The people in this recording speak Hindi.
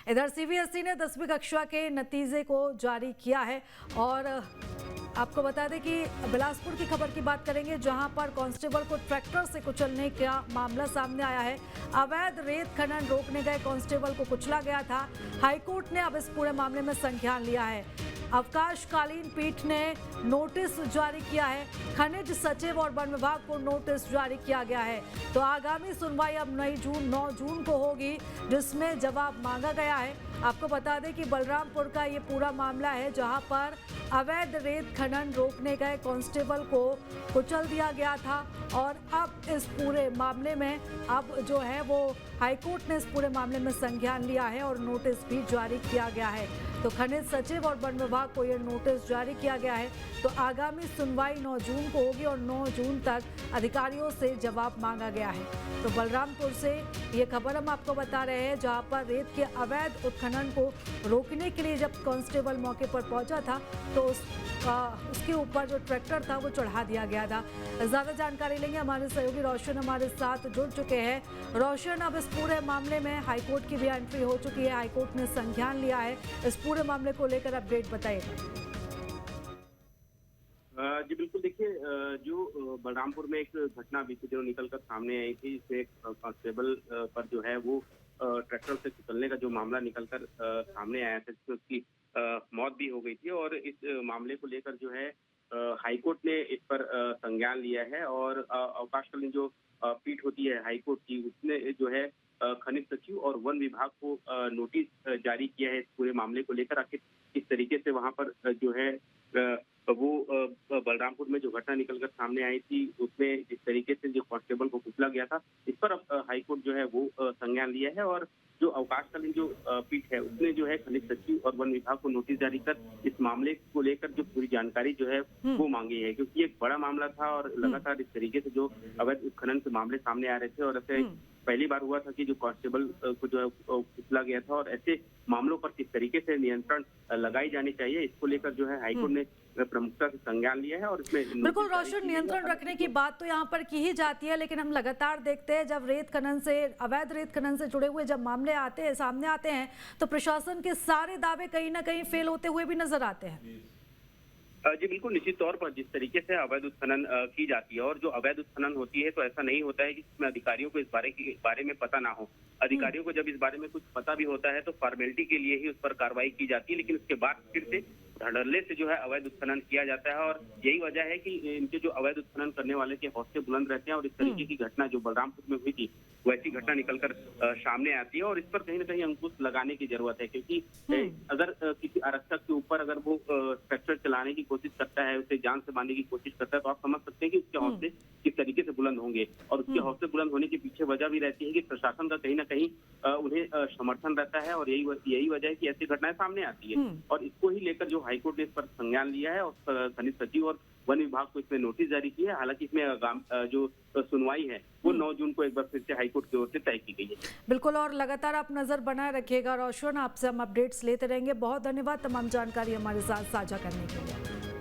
इधर सीबीएसई ने 10वीं कक्षा के नतीजे को जारी किया है और आपको बता दें कि बिलासपुर की खबर की बात करेंगे, जहां पर कांस्टेबल को ट्रैक्टर से कुचलने का मामला सामने आया है। अवैध रेत खनन रोकने गए कांस्टेबल को कुचला गया था। हाईकोर्ट ने अब इस पूरे मामले में संज्ञान लिया है। अवकाशकालीन पीठ ने नोटिस जारी किया है। खनिज सचिव और वन विभाग को नोटिस जारी किया गया है। तो आगामी सुनवाई अब 9 जून को होगी, जिसमें जवाब मांगा गया है। आपको बता दें कि बलरामपुर का ये पूरा मामला है, जहां पर अवैध रेत खनन रोकने गए कांस्टेबल को कुचल दिया गया था और अब इस पूरे मामले में अब जो है वो हाईकोर्ट ने इस पूरे मामले में संज्ञान लिया है और नोटिस भी जारी किया गया है। तो खनिज सचिव और वन विभाग को यह नोटिस जारी किया गया है। तो आगामी सुनवाई 9 जून को होगी और 9 जून तक अधिकारियों से जवाब मांगा गया है। तो बलरामपुर से ये खबर हम आपको बता रहे हैं, जहां पर रेत के अवैध उत्खनन को रोकने के लिए जब कांस्टेबल मौके पर पहुंचा था तो उसके ऊपर जो ट्रैक्टर था वो चढ़ा दिया गया था। ज्यादा जानकारी लेंगे, हमारे सहयोगी रोशन हमारे साथ जुड़ चुके हैं। रोशन, अब इस पूरे मामले में हाईकोर्ट की भी एंट्री हो चुकी है, हाईकोर्ट ने संज्ञान लिया है। इस पूरे मामले को लेकर अपडेट बताइए। जी बिल्कुल, देखिए जो बलरामपुर में एक घटना बीते दिनों निकलकर सामने आई थी, इसमें एक कांस्टेबल पर जो है वो ट्रैक्टर से कुचलने का जो मामला निकलकर सामने आया था, जिसमें उसकी मौत भी हो गई थी। और इस मामले को लेकर जो है हाईकोर्ट ने इस पर संज्ञान लिया है और अवकाशकालीन जो पीठ होती है हाईकोर्ट की, उसने जो है खनिज सचिव और वन विभाग को नोटिस जारी किया है इस पूरे मामले को लेकर। आखिर किस तरीके से वहां पर जो है वो बलरामपुर में जो घटना निकलकर सामने आई थी, उसमें जिस तरीके से जो कांस्टेबल को कुचला गया था, इस पर अब हाईकोर्ट जो है वो संज्ञान लिया है। और जो अवकाशकालीन जो पीठ है, उसने जो है खनिज सचिव और वन विभाग को नोटिस जारी कर इस मामले को लेकर जो पूरी जानकारी जो है वो मांगी है, क्योंकि एक बड़ा मामला था और लगातार इस तरीके से जो अवैध उत्खनन के मामले सामने आ रहे थे और ऐसे पहली बार हुआ था कि जो कांस्टेबल को जो है कुचला गया था। और ऐसे मामलों पर किस तरीके से नियंत्रण लगाई जानी चाहिए, इसको लेकर जो है हाईकोर्ट ने प्रमुखता से संज्ञान लिया है। और इसमें बिल्कुल रोशन, नियंत्रण रखने की बात तो यहाँ पर की ही जाती है, लेकिन हम लगातार देखते हैं जब रेत खनन से, अवैध रेत खनन से जुड़े हुए जब मामले आते हैं, सामने आते हैं, तो प्रशासन के सारे दावे कहीं ना कहीं फेल होते हुए भी नजर आते हैं। जी बिल्कुल, निश्चित तौर पर जिस तरीके से अवैध उत्खनन की जाती है और जो अवैध उत्खनन होती है, तो ऐसा नहीं होता है कि इसमें अधिकारियों को इस बारे में पता ना हो। अधिकारियों को जब इस बारे में कुछ पता भी होता है तो फॉर्मेलिटी के लिए ही उस पर कार्रवाई की जाती है, लेकिन उसके बाद फिर से धड़ल्ले से जो है अवैध उत्खनन किया जाता है। और यही वजह है कि इनके जो अवैध उत्खनन करने वाले के हौसले बुलंद रहते हैं और इस तरीके की घटना जो बलरामपुर में हुई थी, वैसी घटना निकलकर सामने आती है। और इस पर कहीं ना कहीं अंकुश लगाने की जरूरत है, क्योंकि अगर किसी आरक्षक के ऊपर अगर वो ट्रैक्टर चलाने की कोशिश करता है, उसे जान से मारने की कोशिश करता है, तो आप समझ सकते हैं कि उसके हौसले किस तरीके से बुलंद होंगे। और उसके हौसले बुलंद होने के पीछे वजह भी रहती है कि प्रशासन का कहीं ना कहीं उन्हें समर्थन रहता है और यही वजह है कि ऐसी घटनाएं सामने आती है। और इसको ही लेकर जो हाईकोर्ट ने इस पर संज्ञान लिया है और खनिज सचिव और वन विभाग को इसमें नोटिस जारी की है। हालांकि इसमें जो सुनवाई है वो 9 जून को एक बार फिर से हाईकोर्ट की ओर से तय की गई है। बिल्कुल, और लगातार आप नजर बनाए रखिएगा रोशन, आपसे हम अपडेट्स लेते रहेंगे। बहुत धन्यवाद तमाम जानकारी हमारे साथ साझा करने के लिए।